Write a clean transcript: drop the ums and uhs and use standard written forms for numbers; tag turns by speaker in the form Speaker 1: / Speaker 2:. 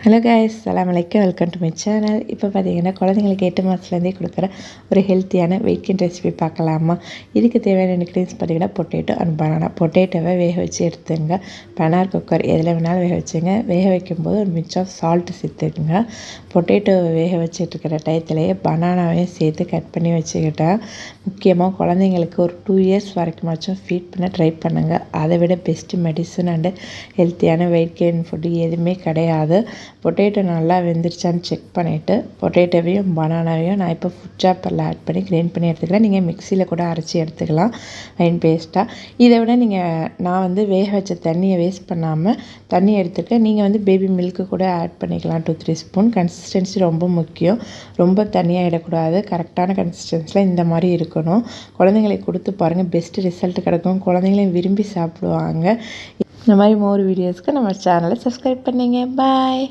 Speaker 1: Hello guys, அஸ்ஸலாமு அலைக்கும். Welcome to my channel. இப்போ பார்த்தீங்கன்னா குழந்தைங்களுக்கு 8 மாதத்துலேருந்தே கொடுக்குற ஒரு ஹெல்த்தியான வெயிட் கெயின் ரெசிபி பார்க்கலாமா. இதுக்கு தேவையான இன்க்ரீடியன்ஸ் பார்த்தீங்கன்னா பொட்டேட்டோ அண்ட் பனானா. பொட்டேட்டோவை வேக வச்சு எடுத்துங்க. பனார் குக்கர் எதில் வேணாலும் வேக வச்சுங்க. வேக வைக்கும்போது ஒரு மிச்சம் சால்ட்டு சேர்த்துக்குங்க. பொட்டேட்டோவை வேக வச்சுட்டு இருக்கிற டயத்துலேயே பனானாவையும் சேர்த்து கட் பண்ணி வச்சுக்கிட்டேன். முக்கியமாக குழந்தைங்களுக்கு ஒரு 2 இயர்ஸ் வரைக்குமாச்சும் ஃபீட் பண்ண ட்ரை பண்ணுங்கள். அதை விட பெஸ்ட்டு மெடிசன் அண்டு ஹெல்த்தியான வெயிட் கெயின் ஃபுட்டு எதுவுமே கிடையாது. பொட்டேட்டோ நல்லா வெந்துருச்சான்னு செக் பண்ணிவிட்டு பொட்டேட்டோவையும் பனானாவையும் நான் இப்போ ஃபுட் சாப்பரில் ஆட் பண்ணி கிரைண்ட் பண்ணி எடுத்துக்கலாம். நீங்கள் மிக்சியில் கூட அரைச்சி எடுத்துக்கலாம் ஃபைன் பேஸ்ட்டாக. இதை விட நான் வேக வச்ச தண்ணியை வேஸ்ட் பண்ணாமல் தண்ணி எடுத்துருக்கேன். நீங்கள் பேபி மில்க்கு கூட ஆட் பண்ணிக்கலாம் 2-3 ஸ்பூன். கன்சிஸ்டன்சி ரொம்ப முக்கியம். ரொம்ப தண்ணியாக இடக்கூடாது. கரெக்டான கன்சிஸ்டன்சியில் இந்த மாதிரி இருக்கணும். குழந்தைங்களுக்கு கொடுத்து பாருங்கள், பெஸ்ட்டு ரிசல்ட் கிடைக்கும். குழந்தைங்களையும் விரும்பி சாப்பிடுவாங்க. இந்த மாதிரி மோர் வீடியோஸ்க்கு நம்ம சேனலை சப்ஸ்கிரைப் பண்ணிங்க. பாய்.